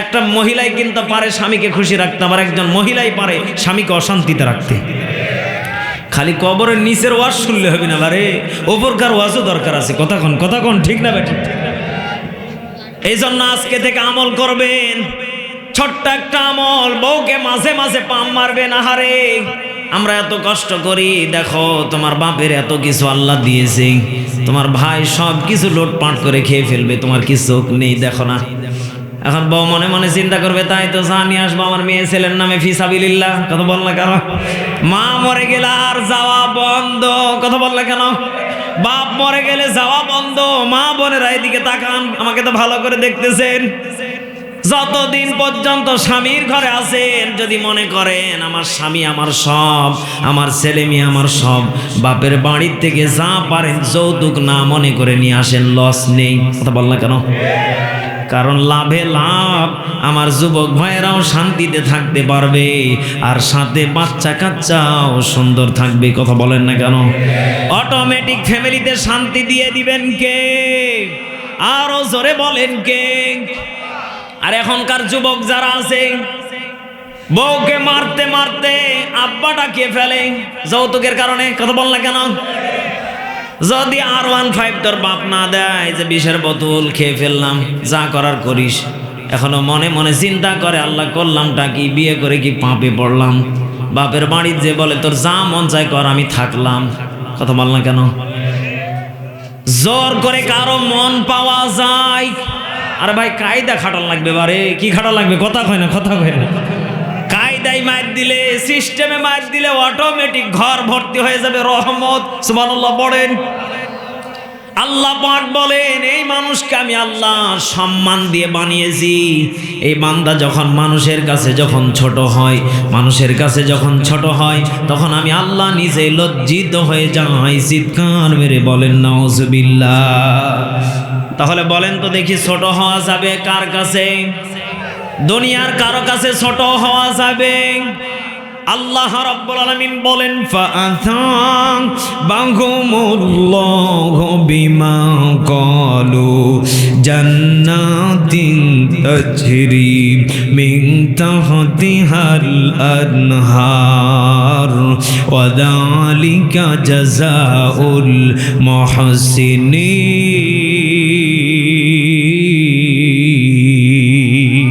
একটা মহিলাই কিন্তু পারে স্বামীকে খুশি রাখতে, আবার একজন মহিলাই পারে স্বামীকে অশান্তিতে রাখতে। খালি কবরের নিচের ওয়াজ শুনলে হবে না, বারে ওপরকার ওয়াজও দরকার আছে। কথা কোন ঠিক না বেঠিক? এই জন্য আজকে থেকে আমল করবেন, ছোট্ট একটা আমল। বউকে মাঝে মাঝে পাম মারবেন। আহারে আমরা এত কষ্ট করি, দেখো তোমার বাপের এত কিছু আল্লাহ দিয়েছে, তোমার ভাই সব কিছু লোটপাট করে খেয়ে ফেলবে, তোমার কি চোখ নেই দেখো না? এখন বউ মনে মনে চিন্তা করবে, তাই তো জানি আসবো আমার মেয়ে ছেলের নামে ফিসাবিলিল্লাহ। কথা বল না কেন? মা মরে গেলে আর যাওয়া বন্ধ। কথা বল না কেন? বাপ মরে গেলে যাওয়া বন্ধ। মা বোনেরা এদিকে তাকান, আমাকে তো ভালো করে দেখতেছেন। যতদিন পর্যন্ত স্বামীর ঘরে আছেন, যদি মনে করেন আমার স্বামী আমার সব, আমার ছেলে মেয়ে আমার সব, বাপের বাড়ির থেকে যা পারেন যৌতুক না মনে করে নিয়ে আসেন, লস নেই। কথা বল না কেন? কারণ লাভে লাভ, আমার যুবক ভাইয়েরাও শান্তিতে থাকতে পারবে, আর সাথে বাচ্চা কাচ্চাও সুন্দর থাকবে। কথা বলেন না কেন? অটোমেটিক ফ্যামিলিতে শান্তি দিয়ে দিবেন কে? আরো জোরে বলেন কে? আর এখনকার যুবক যারা আছে, বউকে মারতে মারতে আব্বাটা কে ফেলে যৌতুকের কারণে। কথা বল না কেন? যদি R15 তোর বাপ না দেয়, যে 20-এর বোতল খেয়ে ফেললাম, যা করার করিস, এখনো মনে মনে চিন্তা করে আল্লাহ করলামটা কি, বিয়ে করে কি পাপে পড়লাম। বাপের বাড়ির যে বলে তোর যা মন চাই কর, আমি থাকলাম। কথা বল না কেন? জোর করে কারো মন পাওয়া যায়? আরে ভাই কায়দা খাটাল লাগবে, বারে কি খাটাল লাগবে? কথা কয় না? কায়দায় মার দিলে, সিস্টেমে মার দিলে অটোমেটিক ঘর ভর্তি হয়ে যাবে রহমত। সুবহানাল্লাহ পড়েন। আল্লাহ পাক বলেন, এই মানুষকে আমি আল্লাহ সম্মান দিয়ে বানিয়েছি। এই বান্দা যখন মানুষের কাছে যখন ছোট হয়, মানুষের কাছে যখন ছোট হয়, তখন আমি আল্লাহ নিজে লজ্জিত হয়ে যাই। চিৎকার মেরে বলেন নাউজুবিল্লাহ। তাহলে বলেন তো দেখি, ছোট হওয়া যাবে কার কাছে? দুনিয়ার কারো কাছে ছোট হওয়া যাবে? আল্লাহ রাব্বুল আলামিন বলেন, ফাআতাবাহুমুল্লাহু বিমা ক্বালু জান্নাতিন তাজরি মিন তাহতিহাল আনহার ওয়া যালিকা জাযাউল মুহসিনিন।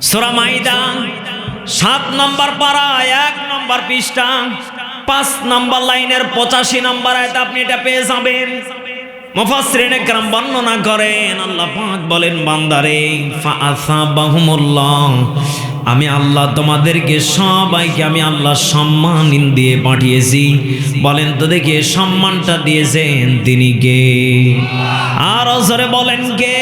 সূরা মাইদা 7 নম্বর পারা 1 নম্বর পৃষ্ঠা 5 নম্বর লাইনের 85 নম্বর আয়াত আপনি এটা পেয়ে যাবেন। মুফাসসিরিনে কেরাম বর্ণনা করেন, আল্লাহ পাক বলেন, বান্দারে ফাআসাবাহুমুল্লাহ, আমি আল্লাহ তোমাদেরকে সবাইকে আমি আল্লাহ সম্মান দিয়ে পাঠিয়েছি। বলেন তো দেখি সম্মানটা দিয়েছেন তিনি কে? আর জোরে বলেন কে?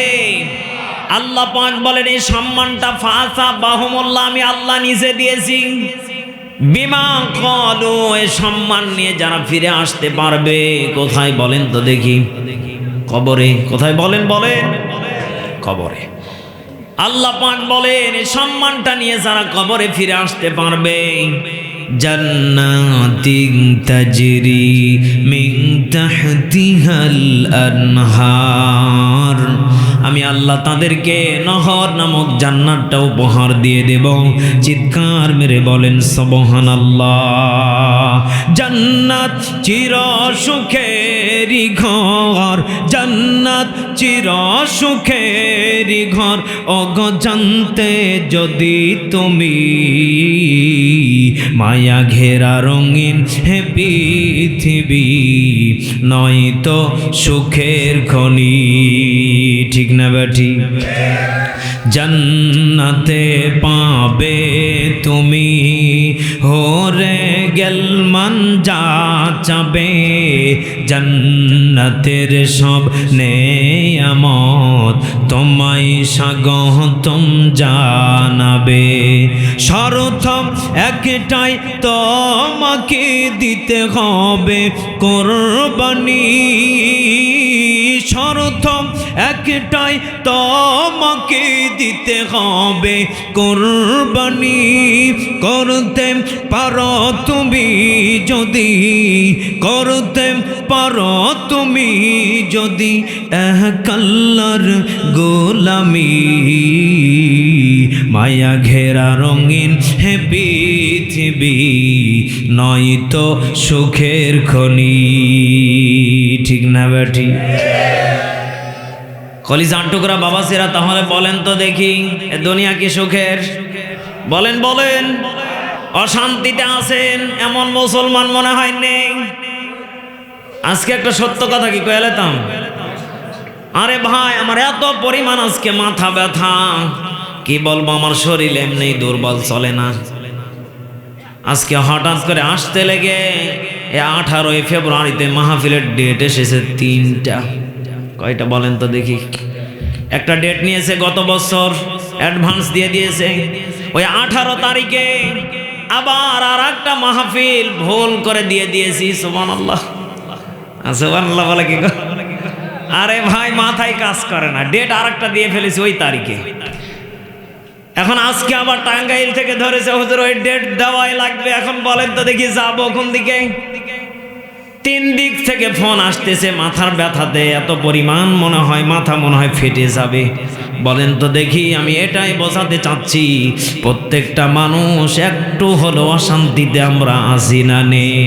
আল্লাহ পাক বলেন, এই সম্মানটা ফাআসাবাহুমুল্লাহ আমি আল্লাহ নিজে দিয়েছি। বিমা ক্বালু, এই সম্মান নিয়ে যারা ফিরে আসতে পারবে কোথায় বলেন তো দেখি? কবরে। কোথায় বলেন? কবরে। আল্লাহ পাক বলেন, এই সম্মানটা নিয়ে যারা কবরে ফিরে আসতে পারবে, জান্নাতিন তাজরি মিন তাহতিহাল আনহার, আমি আল্লাহ তাদেরকে নহর নামক জান্নাতটা উপহার দিয়ে দেব। চিৎকার মেরে বলেন সুবহানাল্লাহ। জান্নাত চির সুখেরই ঘর, জান্নাত চির সুখেরই ঘর, ওগো জানতে যদি তুমি, মায়া ঘেরা রঙিন হে পৃথিবী, নয়তো সুখের খনি। ঠিক না বেঠি? জান্নাতে পাবে তুমি হোরে গেলমান যা চাবে, জান্নাতের সব নেয়ামত তোমায় স্বাগতম জানাবে। শর্ত একটাই, তোমাকে দিতে হবে কোরবানি। শর্ত একটাই তোমাকে দিতে হবে কুরবানি। করতে পারো তুমি যদি, করতে পারো তুমি যদি এক আল্লাহর গোলামি। মায়া ঘেরা রঙিন হে পৃথিবী, নয়তো সুখের খনি। ঠিক না বেঠি? কলিজার টুকরা বাবাসিরা, তাহলে বলেন তো দেখি, এ দুনিয়া কি সুখের? বলেন বলেন। অশান্তিতে আছেন এমন মুসলমান মনে হয় নেই। আজকে একটা সত্য কথা কি কইলাম, আরে ভাই আমার এত পরিমাণ আজকে মাথা ব্যথা, কি বলবো, আমার শরীর এমনি দুর্বল, চলে না। আজকে হঠাৎ করে আসতে লেগে 18 ফেব্রুয়ারিতে মাহফিলের ডেট এসেছে 3টা। কয়টা বলেন তো দেখি? একটা ডেট নিয়েছে গত বছর, অ্যাডভান্স দিয়ে দিয়েছে, ওই 18 তারিখে আবার আর একটা মাহফিল ভুল করে দিয়ে দিয়েছি। সুবহানাল্লাহ, সুবহানাল্লাহ বলে কি? আরে ভাই মাথায় কাজ করে না, ডেট আর একটা দিয়ে ফেলেছি ওই তারিখে। এখন আজকে আবার টাঙ্গাইল থেকে ধরেছে, হুজুর ওই ডেট দেওয়াই লাগবে। এখন বলেন তো দেখি যাবো কোন দিকে? 3 দিক থেকে ফোন আসতেছে, মাথার ব্যথাতে এত পরিমাণ মনে হয় মাথা মনে হয় ফেটে যাবে। বলেন তো দেখি, আমি এটাই বোঝাতে চাচ্ছি, প্রত্যেকটা মানুষ একটু হলো অশান্তিতে আমরা আছি না নেই?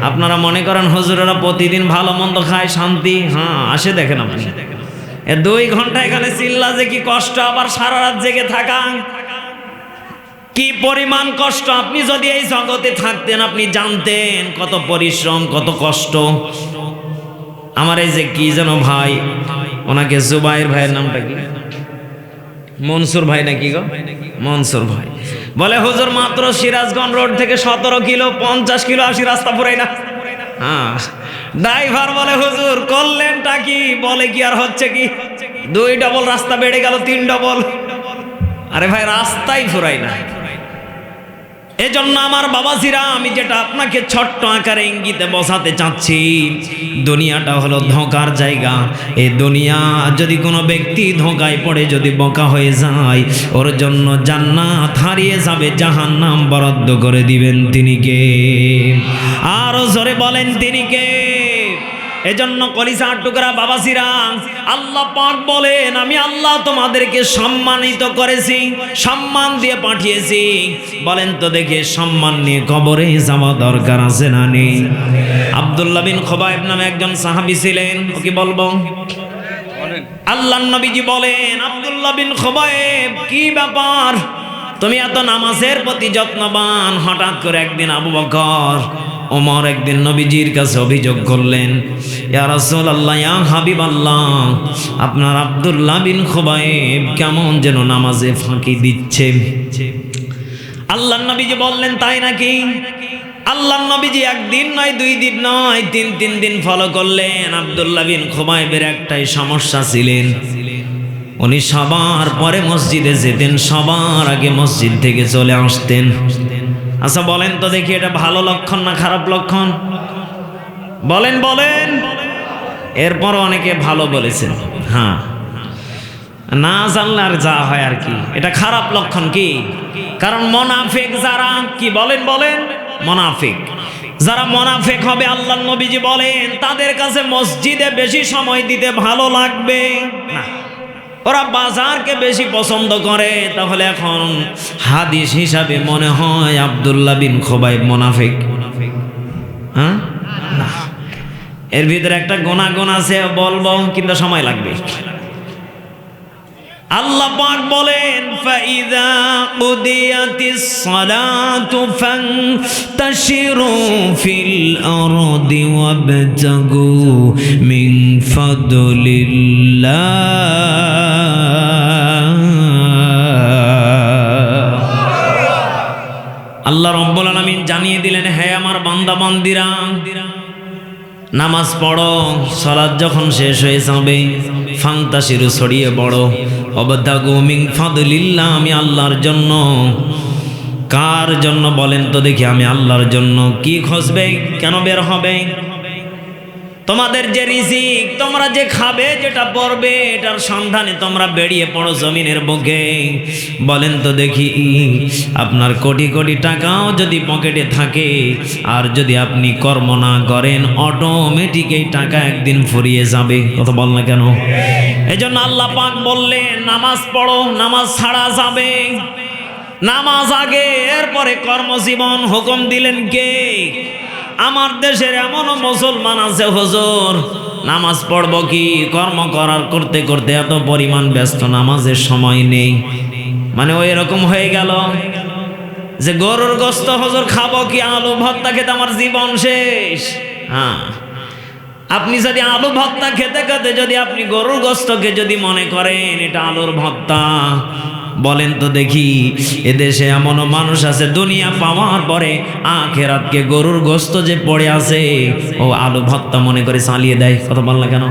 আপনারা মনে করেন হুজুরেরা প্রতিদিন ভালো মন্দ খায়, শান্তি? হ্যাঁ, আসে দেখেন আপনি 2 ঘন্টা এখানে চিল্লা যে কি কষ্ট, আবার সারা রাত জেগে থাকা কি পরিমাণ কষ্ট। আপনি যদি এই জগতে থাকতেন আপনি জানতেন কত পরিশ্রম, কত কষ্ট। আমার এই যে কি যেন ভাই, ওনাকে জুবাইর ভাইয়ের নামটা কি, মনসুর ভাই নাকি গো? মনসুর ভাই বলে হুজুর মাত্র সিরাজগঞ্জ রোড থেকে 17 কিলো 50 কিলো আসি, রাস্তা পুরাই না। হ্যাঁ, ড্রাইভার বলে হুজুর করলেনটা কি? বলে কি আর হচ্ছে কি, 2 ডবল রাস্তা বেড়ে গেল, 3 ডবল। আরে ভাই রাস্তাই ফুরাই না। এজন্য আমার বাবাজিরা, আমি যেটা আপনাকে ছোট্ট আকারে ইঙ্গিতে বসাতে চাচ্ছি, দুনিয়াটা হলো ধোঁকার জায়গা। এই দুনিয়া যদি কোনো ব্যক্তি ধোঁকায় পড়ে যদি বোকা হয়ে যায়, ওর জন্য জান্নাত হারিয়ে যাবে, জাহান্নাম বরাদ্দ করে দিবেন তিনি কে? আরো জোরে বলেন তিনি কে? এজন্য কলিজার টুকরা বাবাজিরা, আল্লাহ পাক বলেন, আমি আল্লাহ তোমাদেরকে সম্মানিত করেছি, সম্মান দিয়ে পাঠিয়েছি। বলেন তো দেখে, সম্মান নিয়ে কবরে যাওয়া দরকার আছে না নেই? আব্দুল্লাহ বিন খুবাইব নামে একজন সাহাবী ছিলেন, ওকে বলবো। আল্লাহর নবীজি বলেন, আব্দুল্লাহ বিন খুবাইব, কি ব্যাপার, তুমি এত নামাজের প্রতি যত্নবান, হঠাৎ করে একদিন আবু বকর ওমর একদিন নবীজির কাছে অভিযোগ করলেন, ইয়া রাসূলুল্লাহ, ইয়া হাবিবাল্লাহ, আপনার আব্দুল্লাহ বিন খুবাইব কেমন যেন নামাজে ফাঁকি দিচ্ছে। আল্লাহর নবীজি বললেন, তাই নাকি? আল্লাহর নবীজি একদিন নয়, 2 দিন নয়, 3 দিন ফলো করলেন। আব্দুল্লাহ বিন খুবাইবের একটাই সমস্যা ছিলেন, উনি সবার পরে মসজিদে যেতেন, সবার আগে মসজিদ থেকে চলে আসতেন। আচ্ছা বলেন তো দেখি, এটা ভালো লক্ষণ না খারাপ লক্ষণ? বলেন বলেন। এরপর অনেকে ভালো বলেছেন, হ্যাঁ, না জানলে আর যা হয় আর কি, এটা খারাপ লক্ষণ। কি? কারণ মুনাফিক যারা, কি বলেন বলেন, মুনাফিক যারা মুনাফিক হবে, আল্লাহর নবীজি বলেন তাদের কাছে মসজিদে বেশি সময় দিতে ভালো লাগবে না, ওরা বাজারকে বেশি পছন্দ করে। তাহলে এখন হাদিস হিসাবে মনে হয় আব্দুল্লাহ বিন খুবাইব মুনাফিক? হ্যাঁ, না। এর ভিতরে একটা গুনাহ আছে, বলবো কিন্তু সময় লাগবে। আল্লাহ পাক বলেন, ফাইযা কুদিয়াতিস সালাতু ফান্তাশিরু ফিল আরদি ওয়াবতাগু মিন ফাদলিল্লাহ। আল্লাহ রাব্বুল আলামিন জানিয়ে দিলেন, হে আমার বান্দা বান্দিরা, নামাজ পড়ো, সালাত যখন শেষ হয়ে যাবে, ফান্তাশিরু ছড়িয়ে পড়ো, ওয়াবতাগু মিন ফাদলিল্লাহ, আমি আল্লাহর জন্য। কার জন্য বলেন তো দেখি? আমি আল্লাহর জন্য। কি খুঁজবে? কেন বের হবে? তোমাদের যে রিজিক, তোমরা যে খাবে, যেটা পড়বে, এটার সন্ধানে তোমরা বেরিয়ে পড়ো জমিনের বুকে। বলেন তো দেখি, আপনার কোটি কোটি টাকাও যদি পকেটে থাকে, আর যদি আপনি কর্ম না করেন, অটোমেটিক এই টাকা একদিন ফুরিয়ে যাবে। কথা বল না কেন? এজন্য আল্লাহ পাক বললেন, নামাজ পড়ো, নামাজ ছাড়া যাবে, নামাজ আগে, এরপরে কর্মজীবন। হুকুম দিলেন কে? আমার দেশের এমন মুসলমান আছে, হুজুর নামাজ পড়বো কি, কর্ম করার করতে করতে এত পরিমাণ ব্যস্ত, নামাজের সময় নেই। মানে ওই রকম হয়ে গেল যে গরুর গোস্ত হুজুর খাবো কি, আলু ভর্তা খেতে আমার জীবন শেষ। হ্যাঁ, আপনি যদি আলু ভর্তা খেতে খেতে যদি আপনি গরুর গোস্তকে যদি মনে করেন এটা আলুর ভর্তা, বলেন তো দেখি, এদেশে এমনও মানুষ আছে দুনিয়া পাওয়ার পরে আখেরাতকে গরুর গোস্ত যে পড়ে আছে ও আলু ভর্তা মনে করে চালিয়ে দেয়। কথা বল না কেন?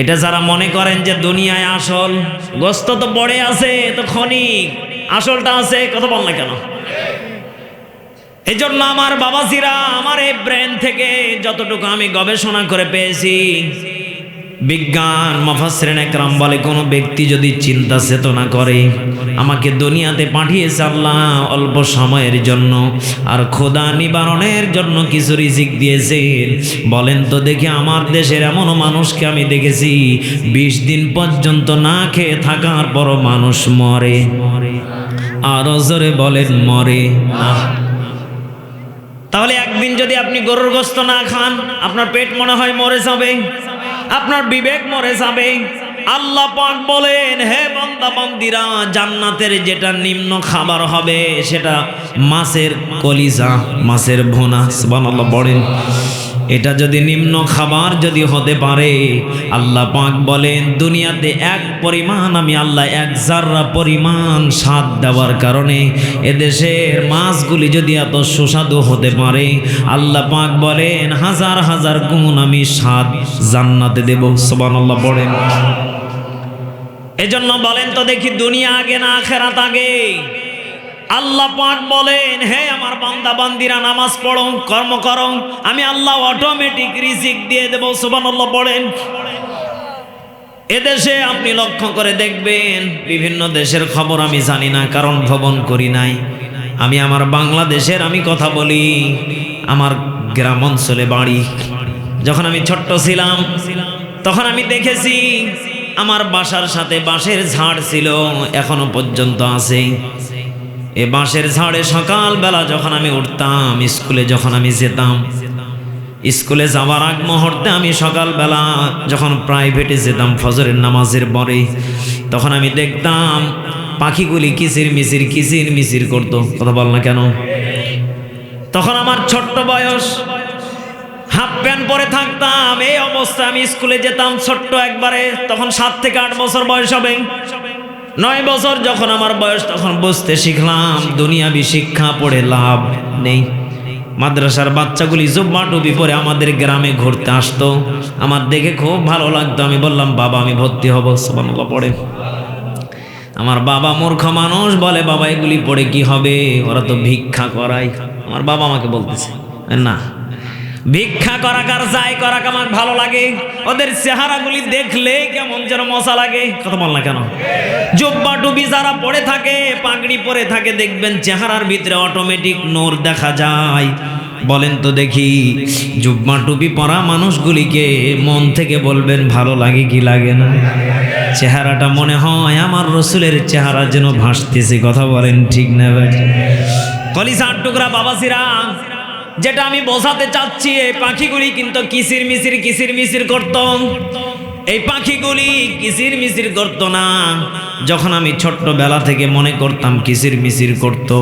এটা যারা মনে করেন যে দুনিয়ায় আসল গোস্ত তো পড়ে আছে, তো ক্ষণিক, আসলটা আছে। কথা বল না কেন? এই জন্য আমার বাবাজিরা, আমার এই ব্রেন থেকে যতটুকু আমি গবেষণা করে পেয়েছি, বিজ্ঞান মুফাসসিরিন একরাম বলে, কোনো ব্যক্তি যদি চিন্তা চেতনা করে, আমাকে দুনিয়াতে পাঠিয়েছে আল্লাহ অল্প সময়ের জন্য, আর ক্ষুধা নিবারণের জন্য কিছু রিজিক দিয়েছেন। বলেন তো দেখি, আমার দেশের এমন মানুষকে আমি দেখেছি 20 দিন পর্যন্ত না খেয়ে থাকার পরও মানুষ মরে। আরো জোরে বলেন, মরে না। তাহলে একদিন যদি আপনি গরুর গোস্ত না খান, আপনার পেট মনে হয় মরে যাবে, আপনার বিবেক মরে যাবে। আল্লাহ পাক বলেন, হে বান্দা বান্দিরা, জান্নাতের যেটা নিম্ন খাবার হবে সেটা মাছের কলিজা, মাছের ভুনা। সুবহানাল্লাহ বলেন। এটা যদি নিম্ন খাবার যদি হতে পারে, আল্লাহ পাক বলেন দুনিয়াতে এক পরিমাণ আমি আল্লাহ এক জাররা পরিমাণ স্বাদ দেওয়ার কারণে এদেশের মাছগুলি যদি এত সুস্বাদু হতে পারে, আল্লাহ পাক বলেন হাজার হাজার গুণ আমি স্বাদ জান্নাতে দেব। সুবহানাল্লাহ বলেন। এজন্য বলেন তো দেখি, দুনিয়া আগে না আখিরাত আগে? আল্লাহ পাক বলেন, হে আমার বান্দা বান্দিরা, নামাজ পড়ো, কর্ম করো, আমি আল্লাহ অটোমেটিক রিজিক দিয়ে দেব। সুবহানাল্লাহ বলেন। এদেশে আপনি লক্ষ্য করে দেখবেন, বিভিন্ন দেশের খবর আমি জানি না, কারণ ভ্রমণ করি নাই। আমি আমার বাংলাদেশের আমি কথা বলি, আমার গ্রাম অঞ্চলে বাড়ি। যখন আমি ছোট্ট ছিলাম তখন আমি দেখেছি আমার বাসার সাথে বাঁশের ঝাড় ছিল, এখনো পর্যন্ত আছে। এ বাঁশের ঝাড়ে সকালবেলা যখন আমি উঠতাম, স্কুলে যখন আমি যেতাম, স্কুলে যাওয়ার আগ মুহূর্তে আমি সকালবেলা যখন প্রাইভেটে যেতাম ফজরের নামাজের পরে, তখন আমি দেখতাম পাখিগুলি কিচির মিচির করতো। কথা বল না কেন? তখন আমার ছোট্ট বয়স, হাফ প্যান্ট পরে থাকতাম, এই অবস্থায় আমি স্কুলে যেতাম ছোট্ট একবারে। তখন 7 থেকে 8 বছর বয়স হবে। 9 বছর যখন আমার বয়স, তখন বুঝতে শিখলাম দুনিয়াবি শিক্ষা পড়ে লাভ নেই। মাদ্রাসার বাচ্চাগুলি জুব্বা টুপি পরে আমাদের গ্রামে ঘুরতে আসতো, আমার দেখে খুব ভালো লাগতো। আমি বললাম, বাবা আমি ভর্তি হব। সুবহানাল্লাহ পড়ে। আমার বাবা মূর্খ মানুষ, বলে বাবা এগুলি পড়ে কি হবে, ওরা তো ভিক্ষা করায়। আমার বাবা আমাকে বলতেছে, না ভিক্ষা করা কার যায় করা আমার ভালো লাগে, ওদের চেহারাগুলি দেখলে কেমন যেন মজা লাগে। কথা বল না কেন? জুব্বা টুপি যারা পরে থাকে, পাগড়ি পরে থাকে, দেখবেন চেহারার ভিতরে অটোমেটিক নূর দেখা যায়। বলেন তো দেখি, জুব্বা টুপি পরা মানুষগুলিকে মন থেকে বলবেন ভালো লাগে কি লাগে না? চেহারাটা মনে হয় আমার রসুলের চেহারা যেন ভাসতেছে। কথা বলেন ঠিক না ভাই? কলিজার টুকরা বাবাজিরা, যেটা আমি বোঝাতে চাচ্ছি, এই পাখিগুলি কিন্তু কিচির মিচির করত। এই পাখিগুলি কিচির মিচির করতো না। যখন আমি ছোট্টবেলা থেকে মনে করতাম কিচির মিচির করতো,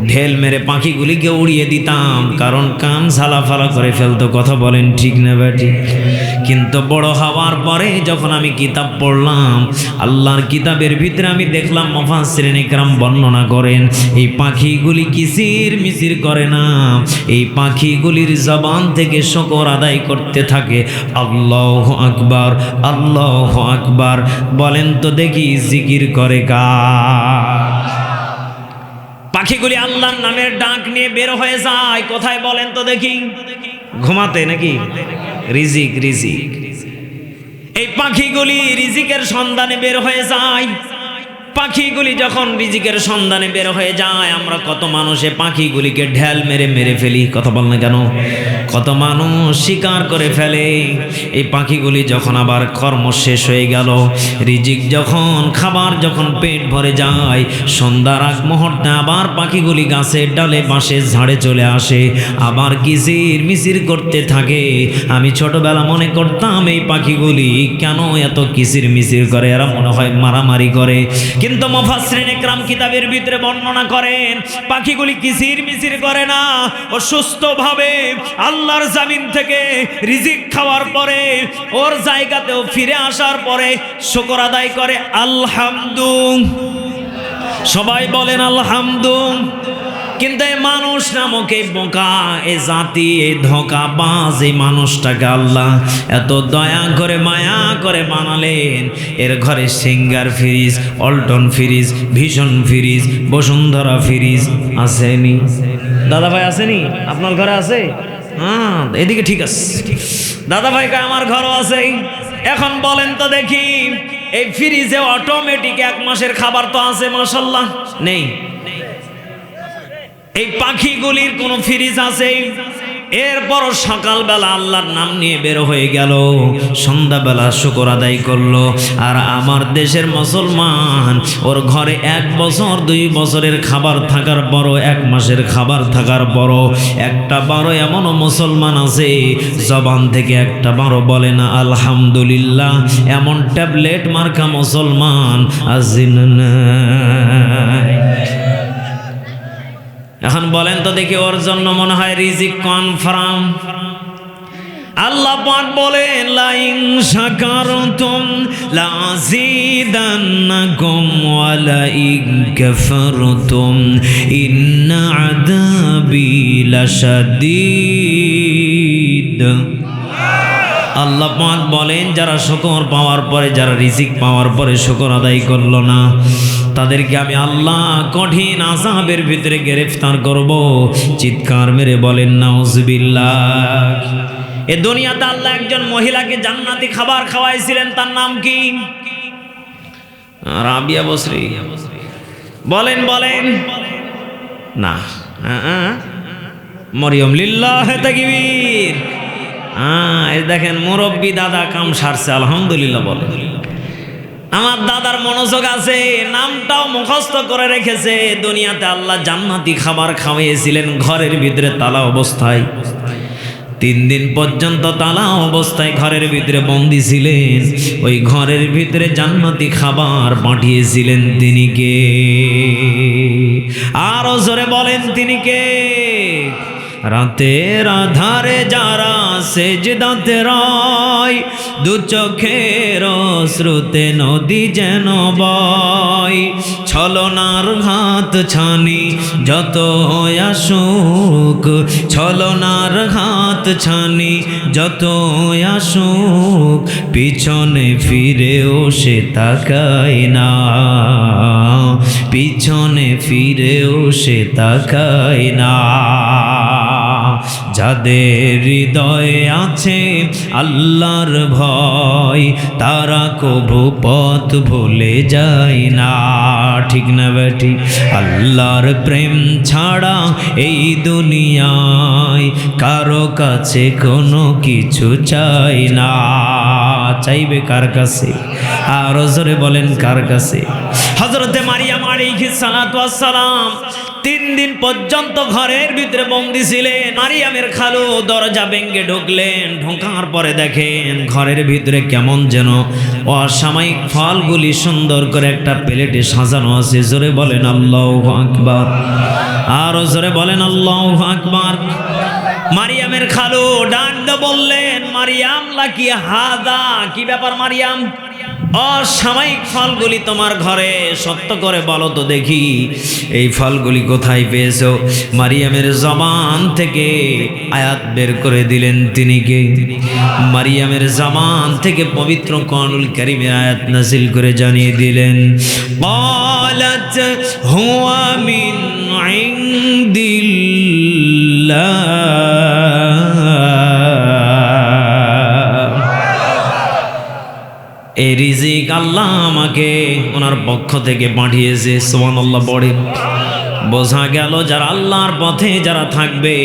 ঢেল মেরে পাখিগুলিকে উড়িয়ে দিতাম, কারণ কান ঝালাফালা করে ফেলতো। কথা বলেন ঠিক না বেটি? কিন্তু বড় হওয়ার পরে যখন আমি কিতাব পড়লাম, আল্লাহর কিতাবের ভিতরে আমি দেখলাম মুফাসসিরিন ইকরাম বর্ণনা করেন, এই পাখিগুলি কিচির মিচির করে না, এই পাখিগুলির জবান থেকে শুকর আদায় করতে থাকে, আল্লাহু আকবার, আল্লাহু আকবার। বলেন তো দেখি, জিকির করে কার? পাখিগুলি আল্লাহর নামের ডাক নিয়ে বের হয়ে যায় কোথায়? বলেন তো দেখি। ঘুমাতে নাকি? রিজিক রিজিক। এই পাখিগুলি রিজিকের সন্ধানে বের হয়ে যায়। পাখিগুলি যখন রিজিকের সন্ধানে বের হয়ে যায়, আমরা কত মানুষে পাখিগুলিকে ঢেল মেরে মেরে ফেলি, কথা বল না কেন? কত মানুষ শিকার করে ফেলে। এই পাখিগুলি যখন আবার কর্ম শেষ হয়ে গেল, রিজিক যখন খাবার যখন পেট ভরে যায়, সন্ধ্যার আগ মুহূর্তে আবার পাখিগুলি গাছের ডালে বাঁশের ঝাড়ে চলে আসে, আবার কিচির মিচির করতে থাকে। আমি ছোটবেলা মনে করতাম এই পাখিগুলি কেন এত কিচির মিচির করে, এরা মনে হয় মারামারি করে। কিন্তু মুফাসসিরিন ইকরাম কিতাবের ভিতরে বর্ণনা করেন পাখিগুলি কিচির মিচির করে না, ও সুস্থভাবে আল্লাহর জমিন থেকে রিজিক খাওয়ার পরে ওর জায়গাতেও ফিরে আসার পরে শুকর আদায় করে আলহামদুলিল্লাহ। সবাই বলেন আলহামদুলিল্লাহ। কিন্তু এই মানুষ নামক এই বোকা, এই জাতি, এই ধোঁকাবাজ, এই মানুষটাকে আল্লাহ এত দয়া করে মায়া করে বানালেন। এর ঘরে সিঙ্গার ফ্রিজ, অল্টন ফ্রিজ, ভীষণ ফ্রিজ, বসুন্ধরা ফ্রিজ আসেনি? দাদা ভাই আসেনি? আপনার ঘরে আছে? হ্যাঁ, এদিকে ঠিক আছে। দাদা ভাই কয় আমার ঘরও আছে। এখন বলেন তো দেখি, এই ফ্রিজে অটোমেটিক 1 মাসের খাবার তো আছে? মাশাআল্লাহ নেই। এই পাখিগুলির কোন ফ্রিজ আছে? এরপর সকালবেলা আল্লাহর নাম নিয়ে বের হয়ে গেল, সন্ধ্যাবেলা শুকর আদায় করলো। আর আমার দেশের মুসলমান, ওর ঘরে 1 বছর 2 বছরের খাবার থাকার পরও, 1 মাসের খাবার থাকার পরও একটা বারো এমনও মুসলমান আছে জবান থেকে একটা বারো বলে না আলহামদুলিল্লাহ। এমন ট্যাবলেট মার্কা মুসলমান আছে না? এখন বলেন তো দেখি, ওর জন্য মনে হয় রিজিক কনফার্ম। আল্লাহ পাক বলেন লাইন শাকারতুম লাযীদান্নাকুম ওয়া লাইন কাফারতুম ইন্না আযাবি লাশাদীদ। আল্লাহ পাক বলেন যারা শুকর পাওয়ার পরে, যারা রিজিক পাওয়ার পরে শুকর আদায় করলো না, তাদেরকে আমি আল্লাহ কঠিন আযাবের ভিতরে গ্রেফতার করব। চিৎকার মেরে বলেন নাউজুবিল্লাহ। এ দুনিয়াতে আল্লাহ একজন মহিলাকে জান্নাতি খাবার খাওয়াইছিলেন, তার নাম কি? রাবিয়া বসরি। বলেন বলেন না, মরিয়ম। লিল্লাহে তাকবীর। এই দেখেন মুরব্বী দাদা কাম সারছে, আলহামদুলিল্লাহ বলে। আমার দাদার মনোযোগ আছে, নামটাও মুখস্থ করে রেখেছে। দুনিয়াতে আল্লাহ জান্নাতি খাবার খাওয়াইছিলেন ঘরের ভিতরে তালা অবস্থায়। 3 দিন পর্যন্ত তালা অবস্থায় ঘরের ভিতরে বন্দী ছিলেন। ওই ঘরের ভিতরে জান্নাতি খাবার পাঠিয়েছিলেন তিনি কে? আরো জোরে বলেন তিনি কে? রাতের আধারে যারা সেজদাতে রয়, 2 চোখের শ্রুতে নদী যেন বয়। ছলনার হাত ছানি যত আসুক, ছলনার হাত ছানি যত আসুক, পিছনে ফিরেও সে তাকায় না, পিছনে ফিরেও সে তাকায় না। যাদের হৃদয়ে আছে আল্লাহর ভয়, তারা কবু পথ ভুলে যায় না। ঠিক না বেটি? আল্লাহর প্রেম ছাড়া এই দুনিয়ায় কারো কাছে কোনো কিছু চাই না। চাইবে কার কাছে? আরো জোরে বলেন কার কাছে? হযরতে মারিয়াম আলাইহিস সালাতু ওয়াস সালাম 3 দিন পর্যন্ত ঘরের ভিতরে বন্দী ছিলেন। মারিয়ামের খালু দরজা ভেঙে ঢুকলেন। ঢোকার পরে দেখেন ঘরের ভিতরে কেমন যেন অসাময়িক ফলগুলি সুন্দর করে একটা প্লেটে সাজানো আছে। জোরে বলেন আল্লাহু আকবার। আরো জোরে বলেন আল্লাহু আকবার। মারিয়ামের খালু ডাক দিয়ে বললেন, মারিয়াম লাকি হাদা, কি ব্যাপার মারিয়াম? অসাময়িক ফলগুলি তোমার ঘরে, সত্য করে বলো তো দেখি এই ফলগুলি কোথায় পেয়েছো? মারিয়ামের জবান থেকে আয়াত বের করে দিলেন তিনি কে? মারিয়ামের জবান থেকে পবিত্র কোরআনুল কারীমের আয়াত নাযিল করে জানিয়ে দিলেন, ক্বালাত হুয়া মিন ইনদিল্লাহ এই রিজিক আল্লাহ আমাকে ওনার পক্ষ থেকে পাঠিয়েছে। সুবহানাল্লাহ পড়ে। বোঝা গেল যারা আল্লাহর পথে যারা থাকবে,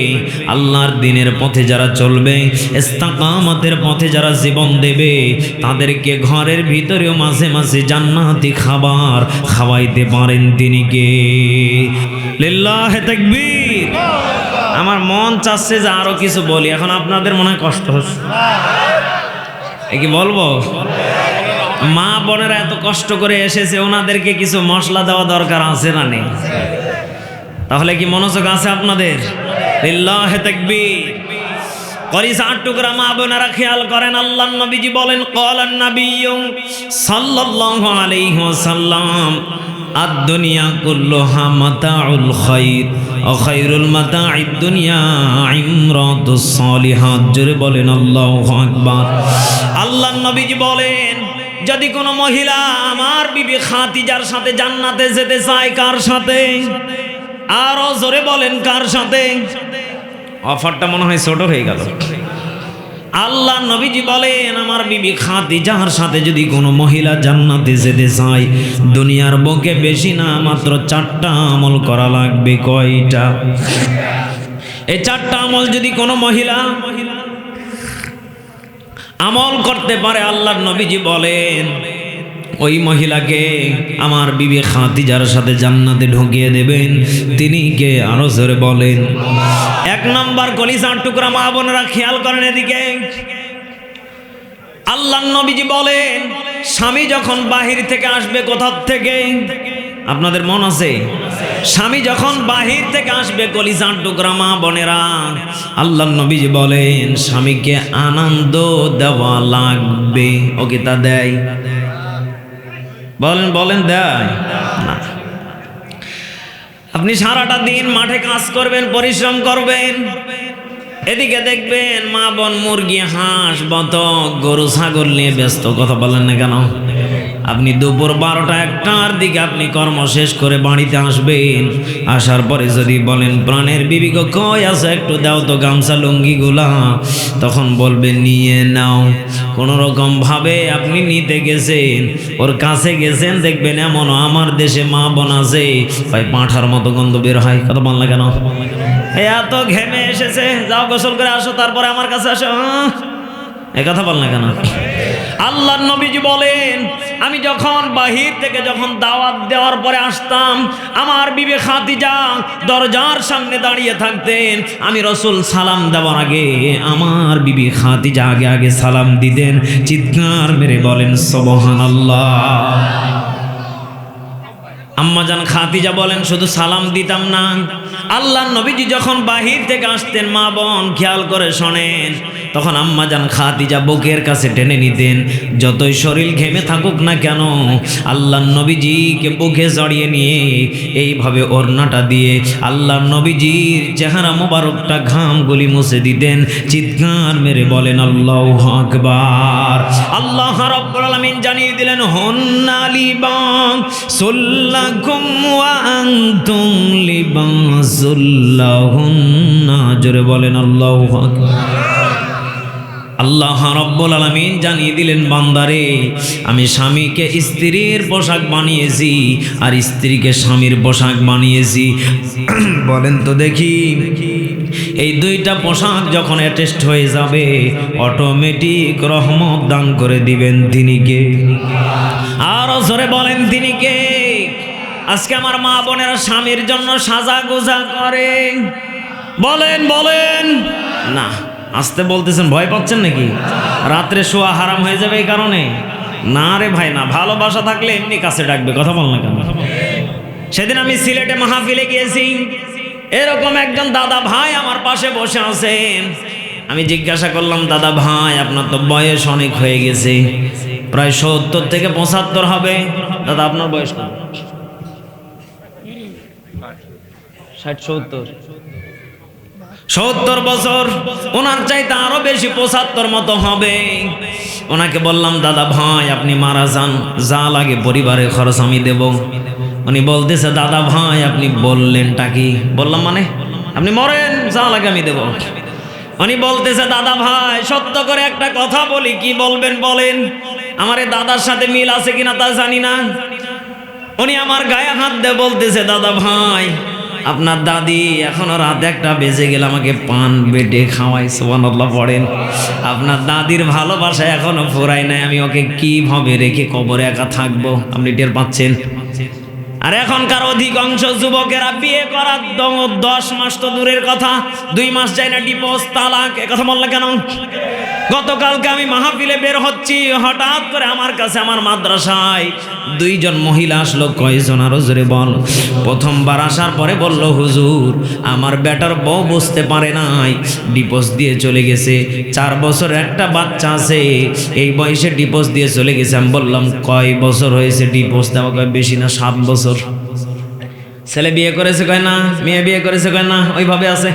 আল্লাহর দ্বীনের পথে যারা চলবে, ইস্তিকামতের পথে যারা জীবন দেবে, তাদেরকে ঘরের ভিতরেও মাঝে মাঝে জান্নাতি খাবার খাওয়াইতে পারেন তিনি কে? লিল্লাহে তাকবীর। আমার মন চাচ্ছে যে আরো কিছু বলি, এখন আপনাদের মনে হয় কষ্ট হচ্ছে। কি বলবো? মা বোনেরা এত কষ্ট করে এসেছে, ওনাদেরকে কিছু মশলা দেওয়া দরকার আছে না নেই? তাহলে কি মনোযোগ আছে আপনাদের? লিল্লাহে তাকবীর। কলিজার টুকরা মা বোনেরা খেয়াল করেন, আল্লাহর নবীজি বলেন, ক্বালান নাবিয়্যু সাল্লাল্লাহু আলাইহি ওয়াসাল্লাম, আদ-দুনিয়া কুল্লুহা মাতাউল খায়র ওয়া খায়রুল মাতাঈদ দুনিয়া ইমরাতুস সালিহাত। জোরে বলেন আল্লাহু আকবার। আল্লাহর নবীজি বলেন, যদি কোনো মহিলা আমার বিবি খাদিজার সাথে জান্নাতে যেতে চায়, কার সাথে? আরো জোরে বলেন, কার সাথে? অফারটা মনে হয় ছোট হয়ে গেল। আল্লাহ নবীজি বলেন, আমার বিবি খাদিজার সাথে যদি কোনো মহিলা জান্নাতে যেতে চায়, দুনিয়ার বুকে বেশি না, মাত্র 4টা আমল করা লাগবে। কয়টা? এই 4টা আমল যদি কোনো মহিলা আমল করতে পারে, আল্লাহর নবীজি বলেন ওই মহিলাকে আমার বিবি খাদিজার সাথে জান্নাতে ঢুকিয়ে দেবেন। তিনি কে? আরো জোরে বলেন। 1 নাম্বার, কলিজার টুকরা মা বোনেরা খেয়াল করেন এদিকে। আল্লাহর নবীজি বলেন, স্বামী যখন বাহির থেকে আসবে, কোথা থেকে? আপনাদের মন আছে? স্বামী যখন বাহির থেকে আসবে, কলিজার টুকরা মা বোনেরা, আল্লাহর নবীজি বলেন স্বামীকে আনন্দ দেওয়া লাগবে। ওকে তা দেয়? বলেন বলেন, দেয় না? আপনি সারাটা দিন মাঠে কাজ করবেন, পরিশ্রম করবেন, এদিকে দেখবেন মা বোন মুরগি, হাঁস, বতক, গরু, ছাগল নিয়ে ব্যস্ত। কথা বলেন না কেন? আপনি দুপুর 12টা 1টার দিকে আপনি কর্ম শেষ করে বাড়িতে আসবেন। আসার পরে যদি বলেন, প্রাণের বিবি গো কই আছে, একটু দাও তো গামছা লুঙ্গিগুলা, তখন বলবে নিয়ে নাও। কোনো রকম ভাবে আপনি নিতে গেছেন, ওর কাছে গেছেন, দেখবেন এমন আমার দেশে মা বোন আছে ভাই, পাঁঠার মতো গন্ধ বের হয়। কথা বল না কেন? এত ঘেমে এসেছে, যাও গোসল করে আসো, তারপরে আমার কাছে আসো। এ কথা বল না কেন? আল্লাহর নবীজি বলেন, আমি যখন বাহির থেকে যখন দাওয়াত দেওয়ার পরে আসতাম, আমার বিবি খাদিজা দরজার সামনে দাঁড়িয়ে থাকতেন। আমি রাসূল সালাম দেওয়ার আগে আমার বিবি খাদিজা আগে আগে সালাম দিতেন। চিৎকার মেরে বলেন সুবহানাল্লাহ। আম্মাজান খাদিজা বলেন, শুধু সালাম দিতাম না, আল্লাহর নবীজি যখন বাহির থেকে আসতেন, মা বোন খেয়াল করে শোনেন, তখন আম্মাজান খাদিজা বুকের কাছে টেনে নিতেন। যতই শরীর ঘেমে থাকুক না কেন, আল্লাহর নবীজিকে বুকে জড়িয়ে নিয়ে এইভাবে ওড়নাটা দিয়ে আল্লাহর নবীজির চেহারা মোবারকটা ঘামগুলি মুছে দিতেন। চিৎকার মেরে বলেন আল্লাহু আকবার। আল্লাহ রাব্বুল আলামিন জানিয়ে দিলেন, হুন্না লিবাসুল লাকুম ওয়া আনতুম লিবাসুল লাহুন্না। জোরে বলেন আল্লাহু আকবার। আল্লাহ রাব্বুল আলামিন জানিয়ে দিলেন, বান্দারে আমি স্বামীকে স্ত্রীর পোশাক বানিয়েছি আর স্ত্রীকে স্বামীর পোশাক বানিয়েছি। বলেন তো দেখি, এই 2টা পোশাক যখন অ্যাটাচড হয়ে যাবে, অটোমেটিক রহমত দান করে দিবেন তিনি কে? আরো জোরে বলেন, তিনি কে? আজকে আমার মা বোনেরা স্বামীর জন্য সাজা গোজা করে, বলেন বলেন না? আসতে বলতেছেন, ভয় পাচ্ছেন নাকি? রাত্রে শোয়া হারাম হয়ে যাবে এই কারণে? না রে ভাই না, ভালোবাসা থাকলে এমনি কাছে ডাকবে। কথা বল না কেন? সেদিন আমি সিলেটে মাহফিলে গিয়েছি, এরকম একজন দাদা ভাই আমার পাশে বসে আছেন। আমি জিজ্ঞাসা করলাম, দাদা ভাই আপনার তো বয়স অনেক হয়ে গেছে, প্রায় 70 থেকে 75 হবে। দাদা আপনার বয়স কত? 60-70? 70 বছর, ওনার চাইতে আরো বেশি 75 মতো হবে। ওনাকে বললাম, দাদা ভাই আপনি মারা যান, যা লাগে পরিবারের খরচ আমি দেব। উনি বলতেছে, দাদা ভাই আপনি বললেনটা কি? বললাম মানে আপনি মরেন, যা লাগে আমি দেব। উনি বলতেছে, দাদা ভাই সত্য করে একটা কথা বলি, কি বলবেন বলেন? আমার এই দাদার সাথে মিল আছে কিনা তা জানি না, উনি আমার গায়ে হাত দিয়ে বলতেছে, দাদা ভাই আপনার দাদি এখনো রাত 1টা বেজে গেলে আমাকে পান বেটে খাওয়াই। সুবহানাল্লাহ পড়েন। আপনার দাদির ভালোবাসা এখনো ফুরায় নাই, আমি ওকে কিভাবে রেখে কবরে একা থাকবো? আপনি টের পাচ্ছেন? আর এখনকার অধিকাংশ যুবকেরা বিয়ে করার 10 মাস তো দূরের কথা, 2 মাস যায় না ডিভোর্স, তালাক। এ কথা বললে কেন? গতকালকে আমি মাহফিলে বের হচ্ছি, হঠাৎ করে আমার কাছে আমার মাদ্রাসায় 2 জন মহিলা আসলো। কয়জন আরো জোরে বল? প্রথমবার আসার পরে বলল, হুজুর আমার বেটার বউ বুঝতে পারে নাই, ডিভোর্স দিয়ে চলে গেছে, 4 বছর একটা বাচ্চা আছে, এই বয়সে ডিভোর্স দিয়ে চলে গেছে। আমি বললাম কয় বছর হয়েছে ডিভোর্স দেওয়া? কয় বেশি না, 7 বছর। ছেলে বিয়ে করেছে কয় না, মেয়ে বিয়ে করেছে কয় না, ওইভাবে আছে।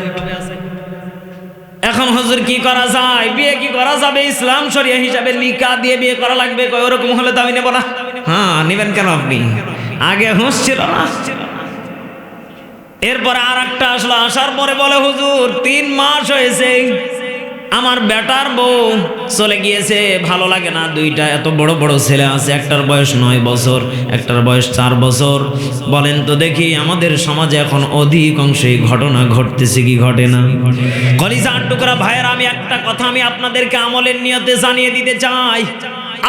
এখন হুজুর কি করা যায়? বিয়ে কি করা যাবে? ইসলাম শরিয়া হিসাবে নিকাহ দিয়ে বিয়ে করা লাগবে। কয় ওরকম হলে তো আমি নেব না। হ্যাঁ, নেবেন কেন আপনি? আগে হুঁশ ছিল না। এরপরে আর একটা আসলো, আসার পরে বলে, হুজুর 3 মাস হয়েছে আমার বেটার বউ চলে গিয়েছে, ভালো লাগে না। 2টা এত বড় বড় ছেলে আছে, একটার বয়স 9 বছর, একটার বয়স 4 বছর। বলেন তো দেখি আমাদের সমাজে এখন অধিকাংশ এই ঘটনা ঘটতেছে কি ঘটে না? কলিজার টুকরা ভাইয়েরা, আমি একটা কথা আমি আপনাদেরকে আমলের নিয়তে জানিয়ে দিতে চাই।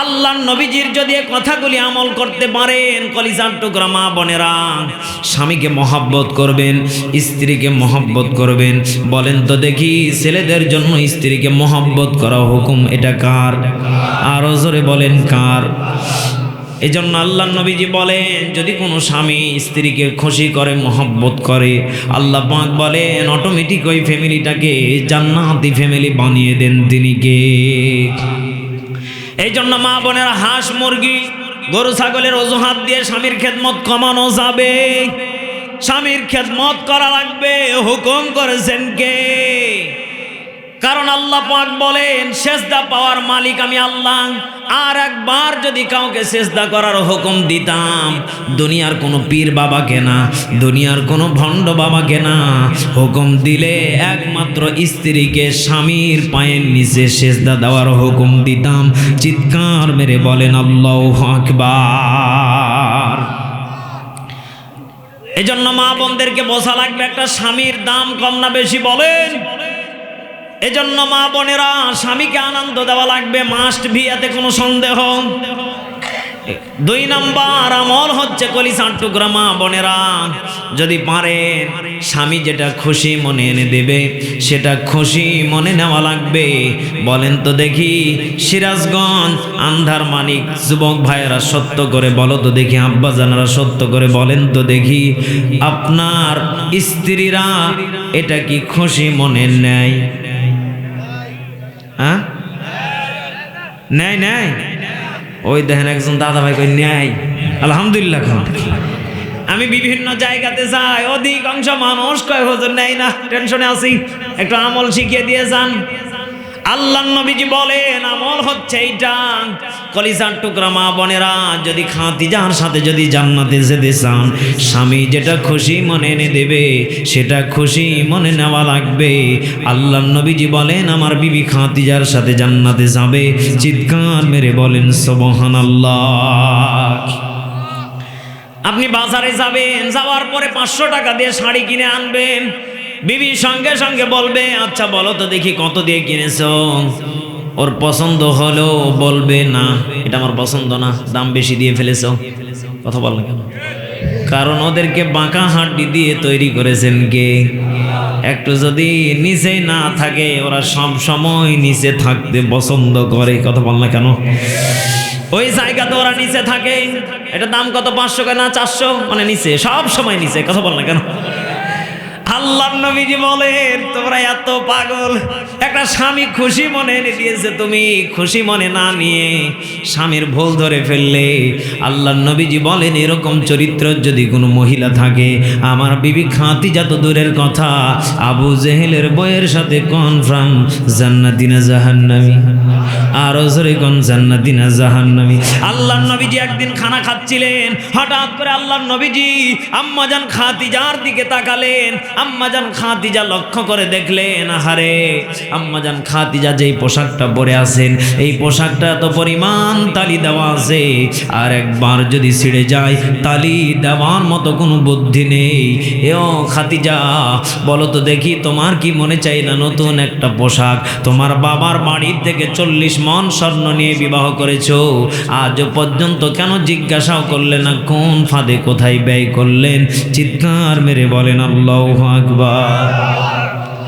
আল্লাহর নবীজির যদি এই কথাগুলি আমল করতে পারেন, কলিজার টুকরা মা বোনেরা, স্বামীকে মহব্বত করবেন, স্ত্রীকে মহব্বত করবেন। বলেন তো দেখি ছেলেদের জন্য স্ত্রীকে মহব্বত করা হুকুম, এটা কার? আরো জোরে বলেন কার? এজন্য আল্লাহর নবীজি বলেন, যদি কোনো স্বামী স্ত্রীকে খুশি করে, মহব্বত করে, আল্লাহ পাক বলেন অটোমেটিক ওই ফ্যামিলিটাকে জান্নাতি ফ্যামিলি বানিয়ে দেন তিনি কে? এই জন্য মা বোনেরা, হাঁস মুরগি গরু ছাগলের অজুহাত দিয়ে স্বামীর খেদমত কমানো যাবে? স্বামীর খেদমত করা লাগবে। হুকুম করেছেন কে? কারণ আল্লাহ পাক বলেন সেজদা পাওয়ার মালিক আমি আল্লাহ। আর একবার যদি কাউকে সেজদা করার হুকুম দিতাম, দুনিয়ার কোনো পীর বাবাকে না, দুনিয়ার কোনো ভণ্ড বাবাকে না, হুকুম দিলে একমাত্র স্ত্রীকে স্বামীর পায়ের নিচে সেজদা দেওয়ার হুকুম দিতাম। চিৎকার মেরে বলেন আল্লাহু আকবার। এজন্য মা বোনদেরকে বোঝা লাগবে একটা স্বামীর দাম কম না বেশি? বলেন। এজন্য মা বোনেরা, স্বামীকে আনন্দ দেওয়া লাগবে, মাস্ট বি, এতে কোনো সন্দেহ। 2 নম্বর আমল হচ্ছে কলিজার টুকরা মা বোনেরা, যদি পারেন স্বামী যেটা খুশি মনে এনে দেবে সেটা খুশি মনে নেওয়া লাগবে। বলেন তো দেখি সিরাজগঞ্জ আন্ধার মানিক যুবক ভাইয়েরা সত্য করে বলো তো দেখি, আব্বা জানারা সত্য করে বলেন তো দেখি, আপনার স্ত্রীরা এটা কি খুশি মনে নেয়? হ্যাঁ, নেয় নেয়। ওই দেখেন একজন দাদা ভাই কই নেয়, আলহামদুলিল্লাহ। আমি বিভিন্ন জায়গাতে যাই, অধিকাংশ মানুষ কয় হুজুর নেয় না, টেনশনে আছি, একটু আমল শিখিয়ে দিয়ে যান। আল্লাহর নবীজি বলেন আমল হচ্ছে এইটা। কলিজার টুকরা মা বোনেরা, যদি খাদিজার সাথে যদি জান্নাতে যেতে চান, স্বামী যেটা খুশি মনে এনে দেবে সেটা খুশি মনে নেওয়া লাগবে। আল্লাহর নবীজি বলেন আমার বিবি খাদিজার সাথে জান্নাতে যাবে। চিৎকার মেরে বলেন সুবহানাল্লাহ। আপনি বাজারে যাবেন, যাওয়ার পরে 500 টাকা দিয়ে শাড়ি কিনে আনবেন, বিবি সঙ্গে সঙ্গে বলবে আচ্ছা বলো তো দেখি কত দিয়ে কিনেছো? ওর পছন্দ হলো বলবে না এটা আমার পছন্দ না, দাম বেশি দিয়ে ফেলেছো। কথা বল না কেন? কারণ ওদেরকে বাঁকা হাড্ডি দিয়ে তৈরি করেছেন কে? একটু যদি নিচে না থাকে, ওরা সব সময় নিচে থাকতে পছন্দ করে। কথা বল না কেন? ওই জায়গাতে ওরা নিচে থাকে। এটা দাম কত? 500 না 400, মানে নিচে, সব সময় নিচে। কথা বল না কেন? আল্লাহর নবীজি বলেন তোমরা এত পাগল, একটা স্বামী খুশি মনে এনে দিয়েছে, তুমি খুশি মনে না নিয়ে স্বামীর ভুল ধরে ফেললে। আল্লাহর নবীজি বলেন এরকম চরিত্র যদি কোনো মহিলা থাকে, আমার বিবি খাদিজা তো দূরের কথা, আবু জেহেলের বইয়ের সাথে কনফার্ম জান্নাতি না জাহান্নামী। আর জোরে কোন জান্নাতি না জাহান্নামী। আল্লাহর নবীজি একদিন খানা খাচ্ছিলেন, হঠাৎ করে আল্লাহর নবীজি আম্মাজান খাদিজার দিকে তাকালেন। আম্মাজান খাদিজা লক্ষ্য করে দেখলেন, আহারে আম্মাজান খাদিজা যেই পোশাকটা পরে আছেন এই পোশাকটা তো পরিমাণ তালি দেওয়া আছে, আর একবার যদি ছিঁড়ে যায় তালি দেওয়ার মতো কোনো বুদ্ধি নেই। এও খাদিজা বলো তো দেখি, তোমার কি মনে চাই না নতুন একটা পোশাক? তোমার বাবার বাড়ির থেকে 40 মণ স্বর্ণ নিয়ে বিবাহ করেছো, আজ পর্যন্ত কেন জিজ্ঞাসাও করলে না কোন ফাঁদে কোথায় ব্যয় করলেন? চিৎকার মেরে বলেন আল্লাহু আকবার।